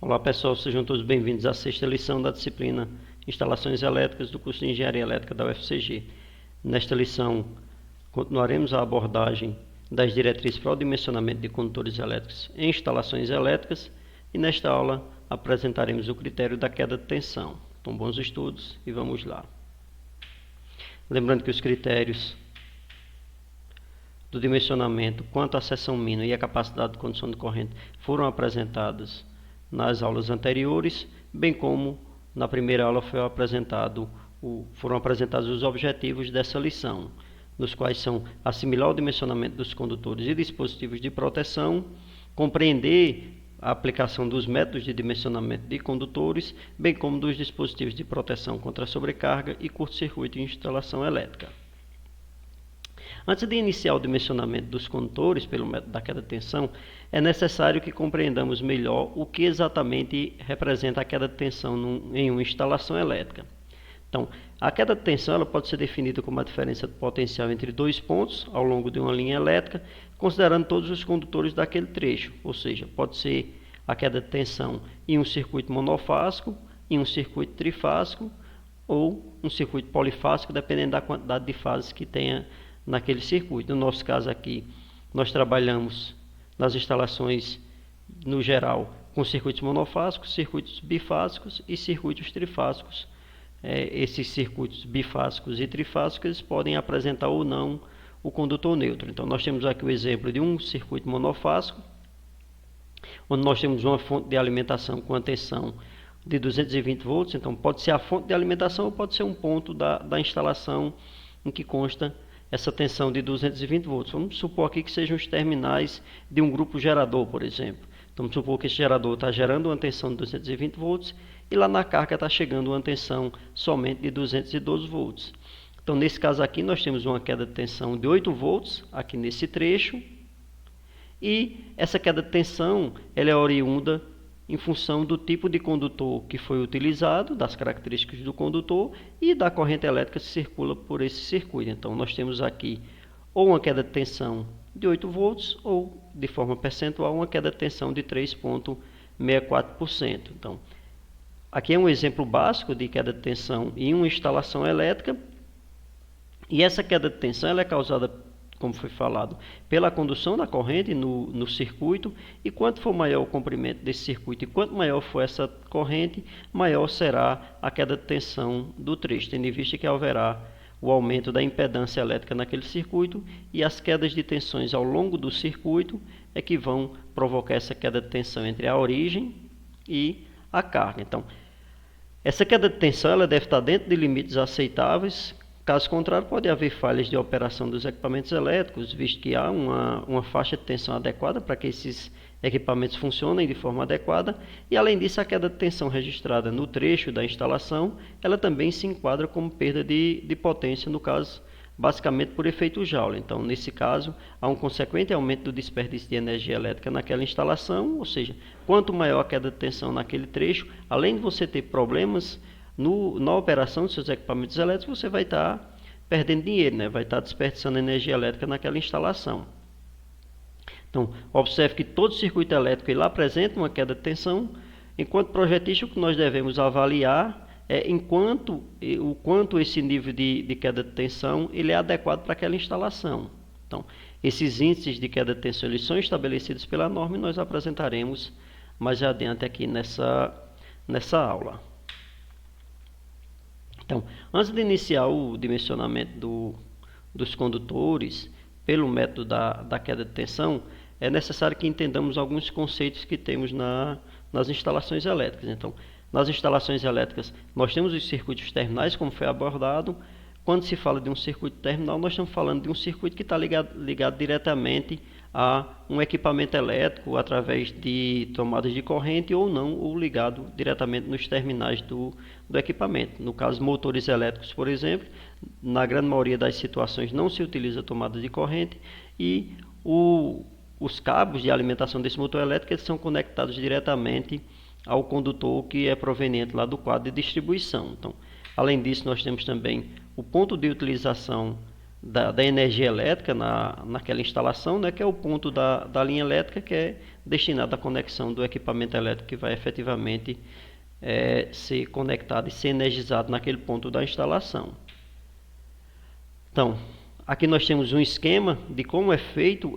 Olá pessoal, sejam todos bem-vindos à sexta lição da disciplina Instalações Elétricas do curso de Engenharia Elétrica da UFCG. Nesta lição, continuaremos a abordagem das diretrizes para o dimensionamento de condutores elétricos em instalações elétricas e nesta aula apresentaremos o critério da queda de tensão. Então, bons estudos e vamos lá. Lembrando que os critérios do dimensionamento quanto à seção mínima e a capacidade de condução de corrente foram apresentados nas aulas anteriores, bem como na primeira aula foram apresentados os objetivos dessa lição, nos quais são assimilar o dimensionamento dos condutores e dispositivos de proteção, compreender a aplicação dos métodos de dimensionamento de condutores, bem como dos dispositivos de proteção contra sobrecarga e curto-circuito em instalação elétrica. Antes de iniciar o dimensionamento dos condutores pelo método da queda de tensão, é necessário que compreendamos melhor o que exatamente representa a queda de tensão em uma instalação elétrica. Então, a queda de tensão ela pode ser definida como a diferença de potencial entre dois pontos ao longo de uma linha elétrica, considerando todos os condutores daquele trecho, ou seja, pode ser a queda de tensão em um circuito monofásico, em um circuito trifásico ou um circuito polifásico, dependendo da quantidade de fases que tenha naquele circuito. No nosso caso aqui, nós trabalhamos nas instalações, no geral, com circuitos monofásicos, circuitos bifásicos e circuitos trifásicos. Esses circuitos bifásicos e trifásicos eles podem apresentar ou não o condutor neutro. Então, nós temos aqui o exemplo de um circuito monofásico, onde nós temos uma fonte de alimentação com a tensão de 220 volts. Então, pode ser a fonte de alimentação ou pode ser um ponto da instalação em que consta essa tensão de 220 volts. Vamos supor aqui que sejam os terminais de um grupo gerador, por exemplo. Então, vamos supor que esse gerador está gerando uma tensão de 220 volts e lá na carga está chegando uma tensão somente de 212 volts. Então, nesse caso aqui, nós temos uma queda de tensão de 8 volts aqui nesse trecho e essa queda de tensão ela é oriunda em função do tipo de condutor que foi utilizado, das características do condutor e da corrente elétrica que circula por esse circuito. Então, nós temos aqui ou uma queda de tensão de 8 volts ou, de forma percentual, uma queda de tensão de 3,64%. Então, aqui é um exemplo básico de queda de tensão em uma instalação elétrica e essa queda de tensão ela é causada, como foi falado, pela condução da corrente no circuito, e quanto for maior o comprimento desse circuito e quanto maior for essa corrente, maior será a queda de tensão do trecho, tendo em vista que haverá o aumento da impedância elétrica naquele circuito e as quedas de tensões ao longo do circuito é que vão provocar essa queda de tensão entre a origem e a carga. Então, essa queda de tensão ela deve estar dentro de limites aceitáveis. Caso contrário, pode haver falhas de operação dos equipamentos elétricos, visto que há uma faixa de tensão adequada para que esses equipamentos funcionem de forma adequada. E, além disso, a queda de tensão registrada no trecho da instalação, ela também se enquadra como perda de potência, no caso, basicamente por efeito Joule. Então, nesse caso, há um consequente aumento do desperdício de energia elétrica naquela instalação, ou seja, quanto maior a queda de tensão naquele trecho, além de você ter problemas na operação dos seus equipamentos elétricos, você vai estar perdendo dinheiro, né? Vai estar desperdiçando energia elétrica naquela instalação. Então, observe que todo circuito elétrico ele apresenta uma queda de tensão. Enquanto projetista, o que nós devemos avaliar é o quanto esse nível de queda de tensão ele é adequado para aquela instalação. Então, esses índices de queda de tensão eles são estabelecidos pela norma e nós apresentaremos mais adiante aqui nessa aula. Então, antes de iniciar o dimensionamento dos condutores pelo método da queda de tensão, é necessário que entendamos alguns conceitos que temos nas instalações elétricas. Então, nas instalações elétricas, nós temos os circuitos terminais, como foi abordado. Quando se fala de um circuito terminal, nós estamos falando de um circuito que está ligado diretamente a um equipamento elétrico através de tomadas de corrente ou não, ou ligado diretamente nos terminais do equipamento. No caso, motores elétricos, por exemplo, na grande maioria das situações não se utiliza tomada de corrente e os cabos de alimentação desse motor elétrico eles são conectados diretamente ao condutor que é proveniente lá do quadro de distribuição. Então, além disso, nós temos também o ponto de utilização da energia elétrica naquela instalação, né, que é o ponto da linha elétrica que é destinado à conexão do equipamento elétrico que vai efetivamente ser conectado e ser energizado naquele ponto da instalação. Então, aqui nós temos um esquema de como é feito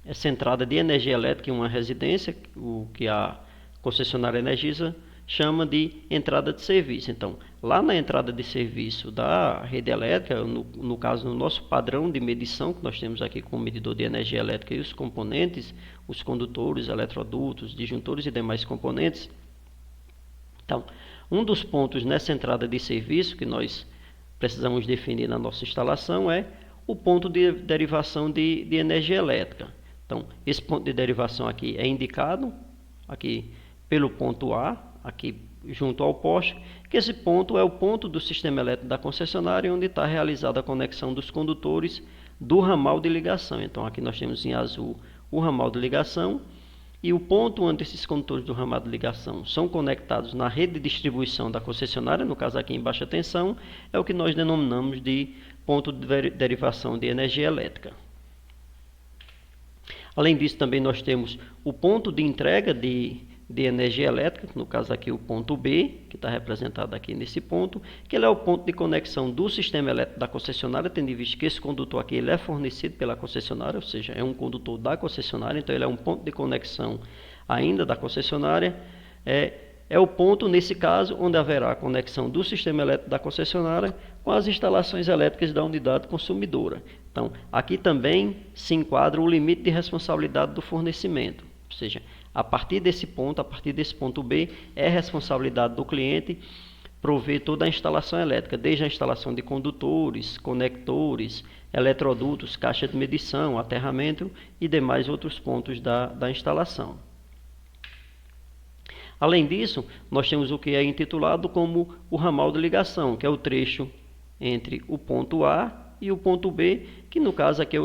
essa entrada de energia elétrica em uma residência, o que a concessionária Energisa chama de entrada de serviço. Então, lá na entrada de serviço da rede elétrica, no caso, no nosso padrão de medição, que nós temos aqui com o medidor de energia elétrica e os componentes, os condutores, eletrodutos, disjuntores e demais componentes. Então, um dos pontos nessa entrada de serviço que nós precisamos definir na nossa instalação é o ponto de derivação de energia elétrica. Então, esse ponto de derivação aqui é indicado aqui pelo ponto A, aqui junto ao poste, que esse ponto é o ponto do sistema elétrico da concessionária onde está realizada a conexão dos condutores do ramal de ligação. Então, aqui nós temos em azul o ramal de ligação e o ponto onde esses condutores do ramal de ligação são conectados na rede de distribuição da concessionária, no caso aqui em baixa tensão, é o que nós denominamos de ponto de derivação de energia elétrica. Além disso, também nós temos o ponto de entrega de energia elétrica, no caso aqui o ponto B, que está representado aqui nesse ponto, que ele é o ponto de conexão do sistema elétrico da concessionária, tendo em vista que esse condutor aqui ele é fornecido pela concessionária, ou seja, é um condutor da concessionária, então ele é um ponto de conexão ainda da concessionária. É o ponto, nesse caso, onde haverá a conexão do sistema elétrico da concessionária com as instalações elétricas da unidade consumidora. Então, aqui também se enquadra o limite de responsabilidade do fornecimento, ou seja, a partir desse ponto B, é responsabilidade do cliente prover toda a instalação elétrica, desde a instalação de condutores, conectores, eletrodutos, caixa de medição, aterramento e demais outros pontos da instalação. Além disso, nós temos o que é intitulado como o ramal de ligação, que é o trecho entre o ponto A e o ponto B, que no caso aqui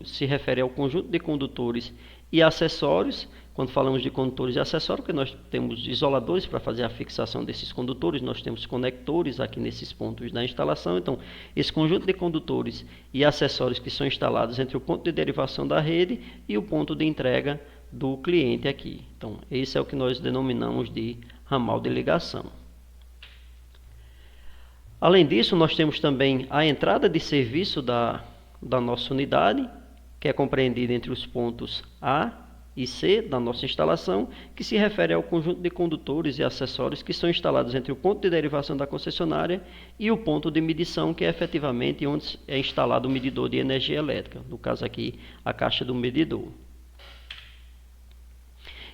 se refere ao conjunto de condutores e acessórios. Quando falamos de condutores e acessórios, que nós temos isoladores para fazer a fixação desses condutores, nós temos conectores aqui nesses pontos da instalação. Então, esse conjunto de condutores e acessórios que são instalados entre o ponto de derivação da rede e o ponto de entrega do cliente aqui. Então, esse é o que nós denominamos de ramal de ligação. Além disso, nós temos também a entrada de serviço da nossa unidade, que é compreendida entre os pontos A e C da nossa instalação, que se refere ao conjunto de condutores e acessórios que são instalados entre o ponto de derivação da concessionária e o ponto de medição, que é efetivamente onde é instalado o medidor de energia elétrica, no caso aqui a caixa do medidor.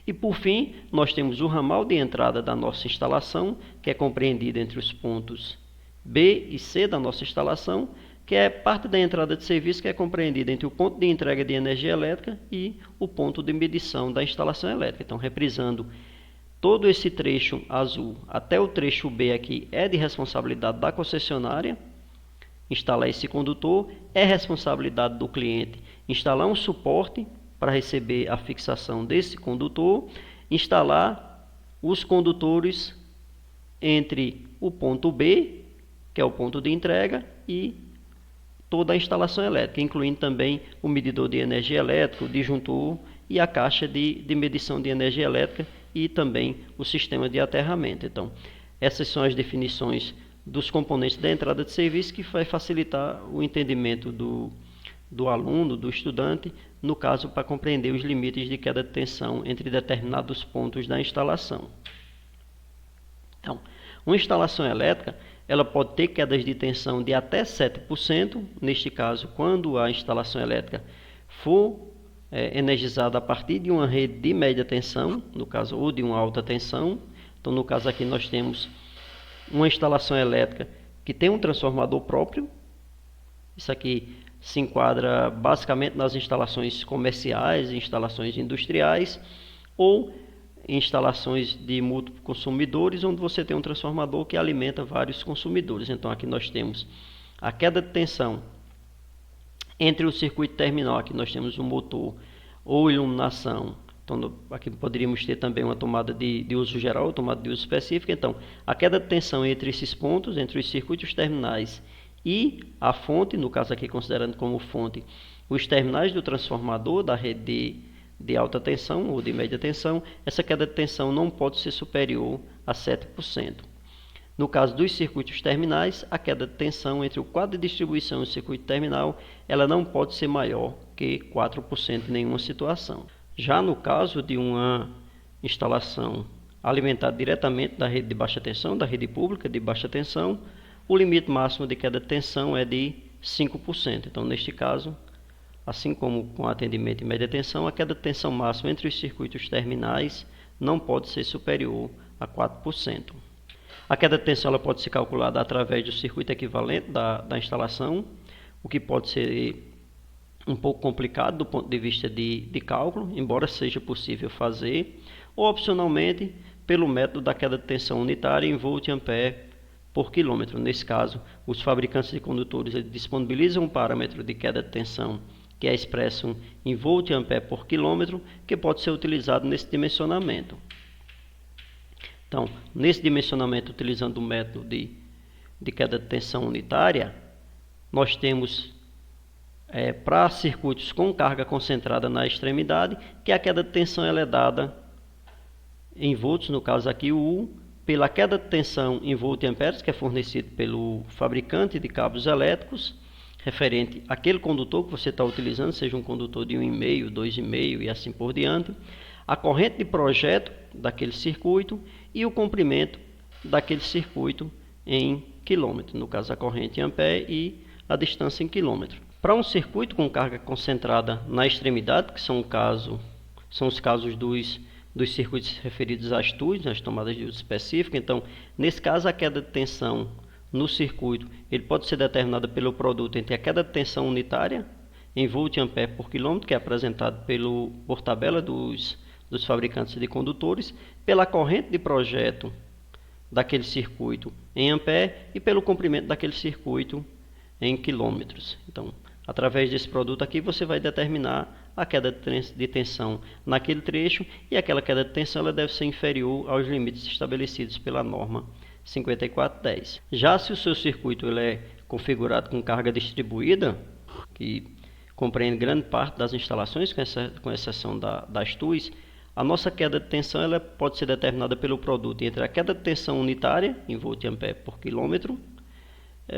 E por fim, nós temos o ramal de entrada da nossa instalação, que é compreendido entre os pontos B e C da nossa instalação, que é parte da entrada de serviço que é compreendida entre o ponto de entrega de energia elétrica e o ponto de medição da instalação elétrica. Então, reprisando, todo esse trecho azul até o trecho B aqui é de responsabilidade da concessionária instalar esse condutor, é responsabilidade do cliente instalar um suporte para receber a fixação desse condutor, instalar os condutores entre o ponto B, que é o ponto de entrega, e toda a instalação elétrica, incluindo também o medidor de energia elétrica, o disjuntor e a caixa de medição de energia elétrica e também o sistema de aterramento. Então, essas são as definições dos componentes da entrada de serviço, que vai facilitar o entendimento do aluno, do estudante, no caso, para compreender os limites de queda de tensão entre determinados pontos da instalação. Então, uma instalação elétrica, ela pode ter quedas de tensão de até 7%, neste caso, quando a instalação elétrica for energizada a partir de uma rede de média tensão, no caso, ou de uma alta tensão. Então, no caso aqui, nós temos uma instalação elétrica que tem um transformador próprio. Isso aqui se enquadra basicamente nas instalações comerciais, instalações industriais ou instalações de múltiplos consumidores, onde você tem um transformador que alimenta vários consumidores. Então, aqui nós temos a queda de tensão entre o circuito terminal. Aqui nós temos um motor ou iluminação. Então, aqui poderíamos ter também uma tomada de uso geral, tomada de uso específica. Então, a queda de tensão entre esses pontos, entre os circuitos terminais e a fonte, no caso aqui considerando como fonte os terminais do transformador da rede de alta tensão ou de média tensão, essa queda de tensão não pode ser superior a 7%. No caso dos circuitos terminais, a queda de tensão entre o quadro de distribuição e o circuito terminal, ela não pode ser maior que 4% em nenhuma situação. Já no caso de uma instalação alimentada diretamente da rede de baixa tensão, da rede pública de baixa tensão, o limite máximo de queda de tensão é de 5%. Então, neste caso, assim como com atendimento em média tensão, a queda de tensão máxima entre os circuitos terminais não pode ser superior a 4%. A queda de tensão ela pode ser calculada através do circuito equivalente da instalação, o que pode ser um pouco complicado do ponto de vista de cálculo, embora seja possível fazer, ou opcionalmente pelo método da queda de tensão unitária em volt-ampere por quilômetro. Nesse caso, os fabricantes de condutores disponibilizam um parâmetro de queda de tensão que é expresso em volt-ampere por quilômetro, que pode ser utilizado nesse dimensionamento. Então, nesse dimensionamento, utilizando o método de queda de tensão unitária, nós temos para circuitos com carga concentrada na extremidade, que a queda de tensão ela é dada em volts, no caso aqui o U, pela queda de tensão em volt-amperes, que é fornecido pelo fabricante de cabos elétricos, referente àquele condutor que você está utilizando, seja um condutor de 1,5, 2,5 e assim por diante, a corrente de projeto daquele circuito e o comprimento daquele circuito em quilômetro, no caso a corrente em ampere e a distância em quilômetro. Para um circuito com carga concentrada na extremidade, que são os casos dos circuitos referidos às TUs, nas tomadas de uso específico, então, nesse caso, a queda de tensão no circuito ele pode ser determinada pelo produto entre a queda de tensão unitária em volt-ampere por quilômetro, que é apresentado por tabela dos fabricantes de condutores, pela corrente de projeto daquele circuito em ampere e pelo comprimento daquele circuito em quilômetros. Então, através desse produto aqui, você vai determinar a queda de tensão naquele trecho e aquela queda de tensão ela deve ser inferior aos limites estabelecidos pela norma 5410. Já se o seu circuito ele é configurado com carga distribuída, que compreende grande parte das instalações, com exceção das TUs, a nossa queda de tensão ela pode ser determinada pelo produto entre a queda de tensão unitária, em volt-ampere por quilômetro,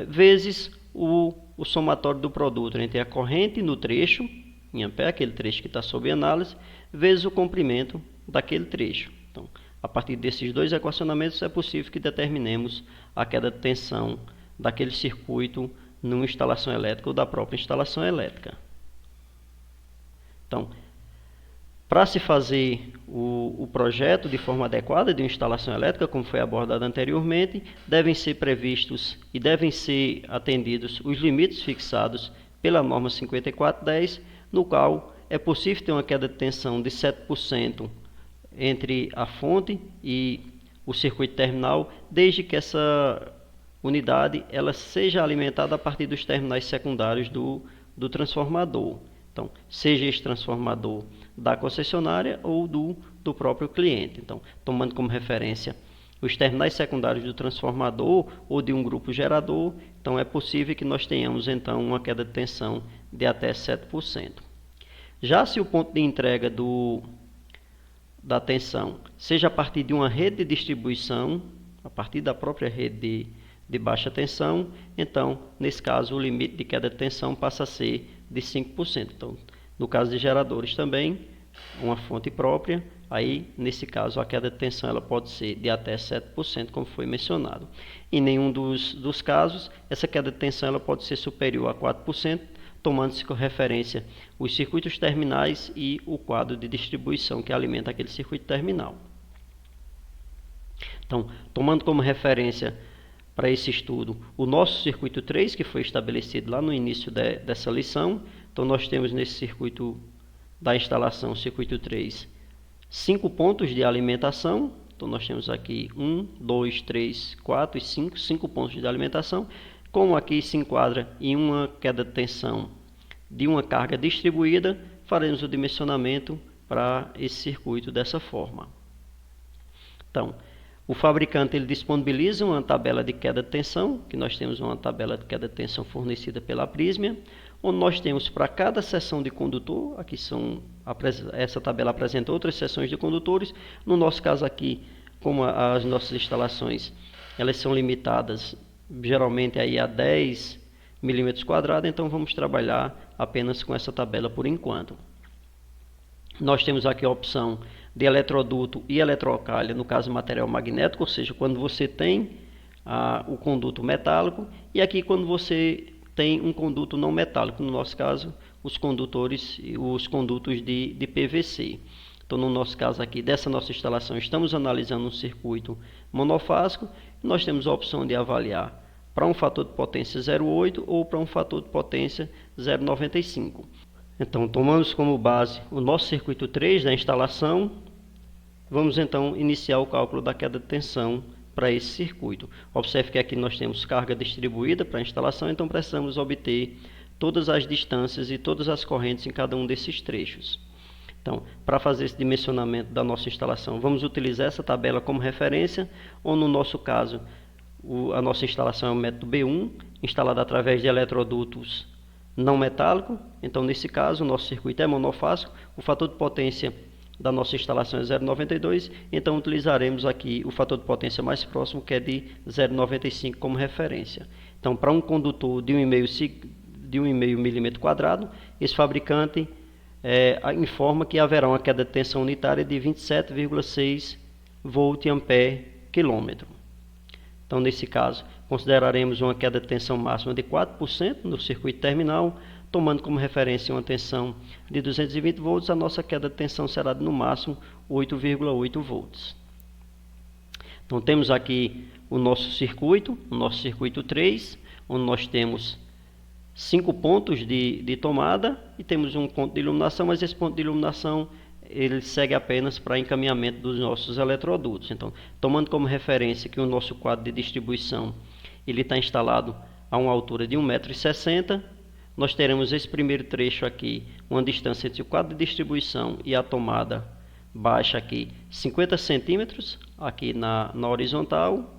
vezes o somatório do produto entre a corrente no trecho, em ampere, aquele trecho que está sob análise, vezes o comprimento daquele trecho. Então, a partir desses dois equacionamentos é possível que determinemos a queda de tensão daquele circuito numa instalação elétrica ou da própria instalação elétrica. Então, para se fazer o projeto de forma adequada de uma instalação elétrica, como foi abordado anteriormente, devem ser previstos e devem ser atendidos os limites fixados pela norma 5410, no qual é possível ter uma queda de tensão de 7% entre a fonte e o circuito terminal, desde que essa unidade ela seja alimentada a partir dos terminais secundários do transformador. Então, seja esse transformador da concessionária ou do próprio cliente. Então, tomando como referência os terminais secundários do transformador ou de um grupo gerador, então é possível que nós tenhamos então uma queda de tensão de até 7%. Já se o ponto de entrega da tensão seja a partir de uma rede de distribuição, a partir da própria rede de baixa tensão, então, nesse caso, o limite de queda de tensão passa a ser de 5%. Então, no caso de geradores também, uma fonte própria, aí, nesse caso, a queda de tensão ela pode ser de até 7%, como foi mencionado. Em nenhum dos casos, essa queda de tensão ela pode ser superior a 4%, tomando-se como referência os circuitos terminais e o quadro de distribuição que alimenta aquele circuito terminal. Então, tomando como referência para esse estudo o nosso circuito 3, que foi estabelecido lá no início dessa lição, então nós temos nesse circuito da instalação, circuito 3, 5 pontos de alimentação. Então nós temos aqui 1, 2, 3, 4 e 5 pontos de alimentação. Como aqui se enquadra em uma queda de tensão de uma carga distribuída, faremos o dimensionamento para esse circuito dessa forma. Então, O fabricante ele disponibiliza uma tabela de queda de tensão, que nós temos uma tabela de queda de tensão fornecida pela Prysmian, onde nós temos para cada seção de condutor, aqui essa tabela apresenta outras seções de condutores. No nosso caso aqui, como as nossas instalações elas são limitadas geralmente aí a 10 milímetros quadrados, então vamos trabalhar apenas com essa tabela por enquanto. Nós temos aqui a opção de eletroduto e eletrocalha, no caso material magnético, ou seja, quando você tem o conduto metálico, e aqui quando você tem um conduto não metálico, no nosso caso os condutos de PVC. Então no nosso caso aqui dessa nossa instalação estamos analisando um circuito monofásico, e nós temos a opção de avaliar para um fator de potência 0,8 ou para um fator de potência 0,95. Então tomamos como base o nosso circuito 3 da instalação. Vamos então iniciar o cálculo da queda de tensão para esse circuito. Observe que aqui nós temos carga distribuída para a instalação, então precisamos obter todas as distâncias e todas as correntes em cada um desses trechos. Então, para fazer esse dimensionamento da nossa instalação, vamos utilizar essa tabela como referência, ou no nosso caso, a nossa instalação é o método B1, instalada através de eletrodutos não metálico. Então nesse caso o nosso circuito é monofásico, o fator de potência da nossa instalação é 0,92, então utilizaremos aqui o fator de potência mais próximo, que é de 0,95 como referência. Então para um condutor de 1,5 milímetro quadrado, esse fabricante informa que haverá uma queda de tensão unitária de 27,6 volt/km. Então nesse caso consideraremos uma queda de tensão máxima de 4% no circuito terminal, tomando como referência uma tensão de 220 volts, a nossa queda de tensão será de no máximo 8,8 volts. Então temos aqui o nosso circuito 3, onde nós temos 5 pontos de tomada e temos um ponto de iluminação, mas esse ponto de iluminação ele segue apenas para encaminhamento dos nossos eletrodutos. Então, tomando como referência que o nosso quadro de distribuição ele está instalado a uma altura de 1,60 m, nós teremos esse primeiro trecho aqui, uma distância entre o quadro de distribuição e a tomada baixa aqui, 50 centímetros, aqui na horizontal.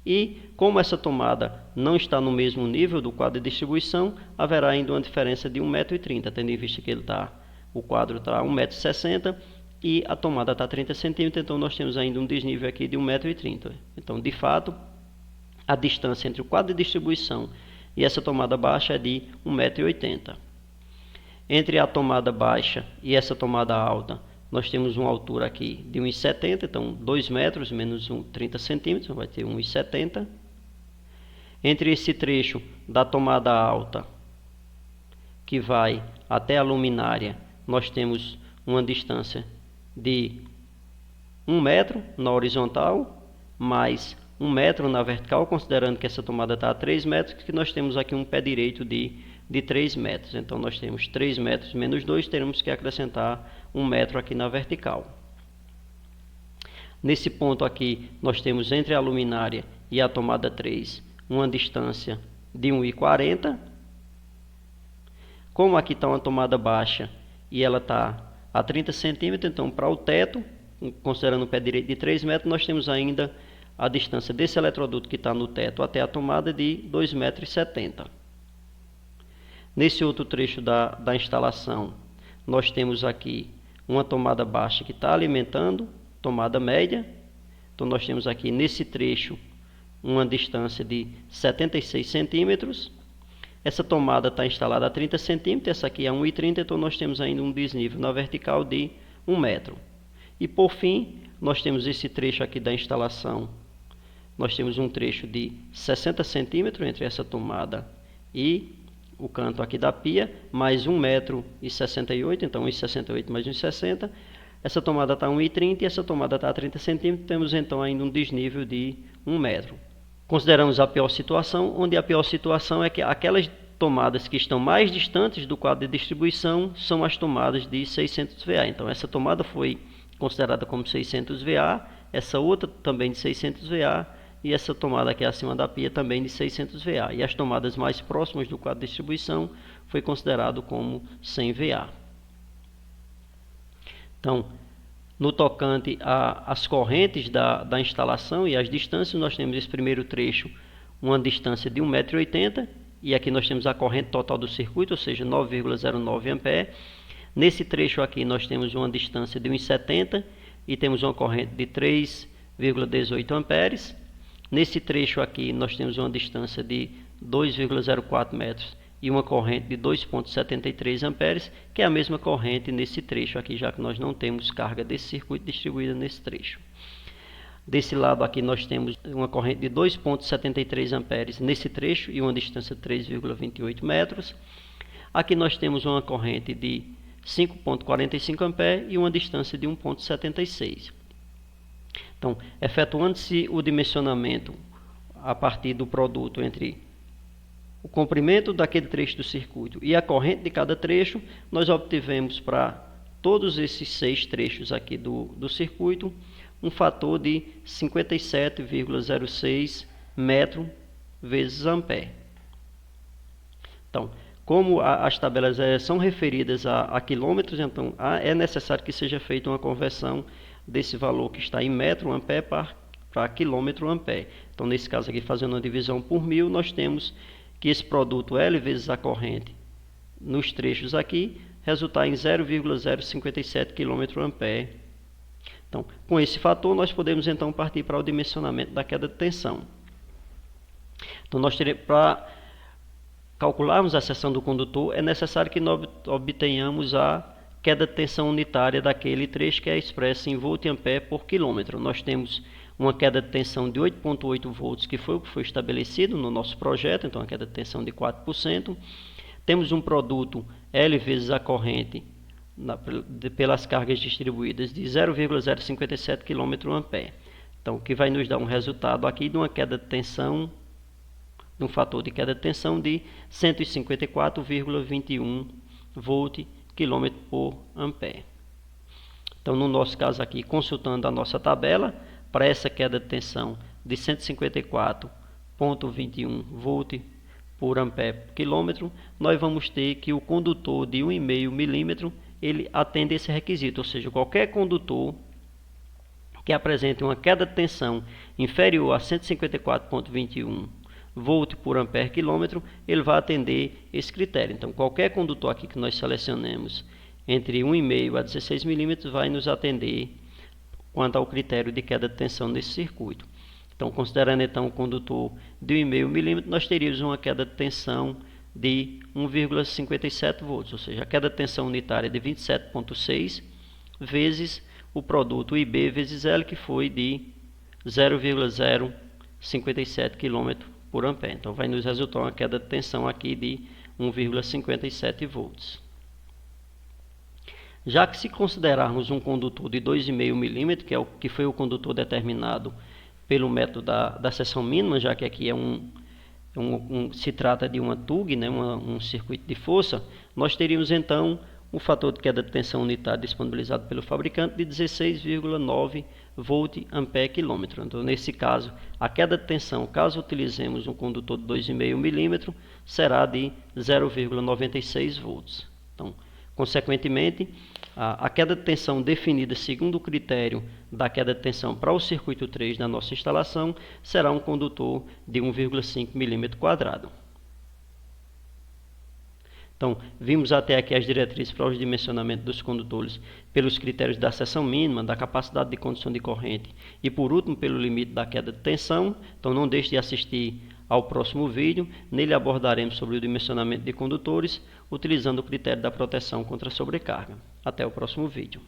E como essa tomada não está no mesmo nível do quadro de distribuição, haverá ainda uma diferença de 1,30 m, tendo em vista que o quadro está a 1,60 m e a tomada está a 30 centímetros, então nós temos ainda um desnível aqui de 1,30 m. Então, de fato, a distância entre o quadro de distribuição e essa tomada baixa é de 1,80 m. Entre a tomada baixa e essa tomada alta, nós temos uma altura aqui de 1,70 m, então 2 metros menos 30 centímetros, vai ter 1,70 m. Entre esse trecho da tomada alta, que vai até a luminária, nós temos uma distância de 1 metro na horizontal, mais 1 metro na vertical, considerando que essa tomada está a 3 metros, que nós temos aqui um pé direito de 3 metros. Então nós temos 3 metros menos 2, teremos que acrescentar 1 metro aqui na vertical. Nesse ponto aqui, nós temos entre a luminária e a tomada 3, uma distância de 1,40 m. Como aqui está uma tomada baixa e ela está a 30 centímetros, então para o teto, considerando o pé direito de 3 metros, nós temos ainda a distância desse eletroduto que está no teto até a tomada de 2,70 m. Nesse outro trecho da instalação, nós temos aqui uma tomada baixa que está alimentando, tomada média. Então nós temos aqui nesse trecho uma distância de 76 centímetros. Essa tomada está instalada a 30 centímetros, essa aqui é 1,30 m, então nós temos ainda um desnível na vertical de 1 metro. E por fim, nós temos esse trecho aqui da instalação. Nós temos um trecho de 60 centímetros entre essa tomada e o canto aqui da pia, mais 1,68 m, então 1,68 mais 1,60. Essa tomada está a 1,30 m e essa tomada está a 30 centímetros, temos então ainda um desnível de 1 metro. Consideramos a pior situação, onde a pior situação é que aquelas tomadas que estão mais distantes do quadro de distribuição são as tomadas de 600 VA. Então essa tomada foi considerada como 600 VA, essa outra também de 600 VA, e essa tomada aqui acima da pia também de 600 VA. E as tomadas mais próximas do quadro de distribuição foi considerado como 100 VA. Então, No tocante às correntes da instalação e as distâncias, nós temos esse primeiro trecho uma distância de 1,80 m, e aqui nós temos a corrente total do circuito, ou seja, 9,09 A. Nesse trecho aqui nós temos uma distância de 1,70 m e temos uma corrente de 3,18 amperes. Nesse trecho aqui nós temos uma distância de 2,04 metros e uma corrente de 2,73 amperes, que é a mesma corrente nesse trecho aqui, já que nós não temos carga desse circuito distribuída nesse trecho. Desse lado aqui nós temos uma corrente de 2,73 amperes nesse trecho e uma distância de 3,28 metros. Aqui nós temos uma corrente de 5,45 amperes e uma distância de 1,76. Então, efetuando-se o dimensionamento a partir do produto entre o comprimento daquele trecho do circuito e a corrente de cada trecho, nós obtivemos para todos esses 6 trechos aqui do circuito um fator de 57,06 metro vezes ampere. Então, como as tabelas são referidas a quilômetros, então é necessário que seja feita uma conversão desse valor que está em metro ampere para quilômetro ampere. Então, nesse caso aqui, fazendo uma divisão por 1000, nós temos que esse produto L vezes a corrente nos trechos aqui resultar em 0,057 kA. Então, com esse fator, nós podemos então partir para o dimensionamento da queda de tensão. Então, nós teremos, para calcularmos a seção do condutor, é necessário que nós obtenhamos a queda de tensão unitária daquele trecho, que é expressa em volt e ampere por quilômetro. Nós temos uma queda de tensão de 8,8 volts, que foi o que foi estabelecido no nosso projeto, então a queda de tensão de 4%. Temos um produto L vezes a corrente pelas cargas distribuídas de 0,057 kA. Então, o que vai nos dar um resultado aqui de uma queda de tensão, de um fator de queda de tensão de 154,21 volt km por ampere. Então, no nosso caso aqui, consultando a nossa tabela, para essa queda de tensão de 154,21 volt por ampere por quilômetro, nós vamos ter que o condutor de 1,5 milímetro ele atende esse requisito, ou seja, qualquer condutor que apresente uma queda de tensão inferior a 154,21 volt por ampere quilômetro, ele vai atender esse critério. Então, qualquer condutor aqui que nós selecionemos entre 1,5 a 16 milímetros vai nos atender quanto ao critério de queda de tensão nesse circuito. Então, considerando então o condutor de 1,5 milímetro, nós teríamos uma queda de tensão de 1,57 volts, ou seja, a queda de tensão unitária de 27,6 vezes o produto IB vezes L, que foi de 0,057 km por ampere. Então, vai nos resultar uma queda de tensão aqui de 1,57 volts. Já que se considerarmos um condutor de 2,5 milímetros, que foi o condutor determinado pelo método da seção mínima, já que aqui se trata de uma TUG, né, um circuito de força, nós teríamos então um fator de queda de tensão unitária disponibilizado pelo fabricante de 16,9 volt ampere quilômetro. Então, nesse caso, a queda de tensão, caso utilizemos um condutor de 2,5 milímetros, será de 0,96 volts. Então, consequentemente, a queda de tensão definida segundo o critério da queda de tensão para o circuito 3 da nossa instalação será um condutor de 1,5 mm². Então, vimos até aqui as diretrizes para o dimensionamento dos condutores pelos critérios da seção mínima, da capacidade de condução de corrente e, por último, pelo limite da queda de tensão. Então, não deixe de assistir ao próximo vídeo. Nele abordaremos sobre o dimensionamento de condutores, utilizando o critério da proteção contra a sobrecarga. Até o próximo vídeo.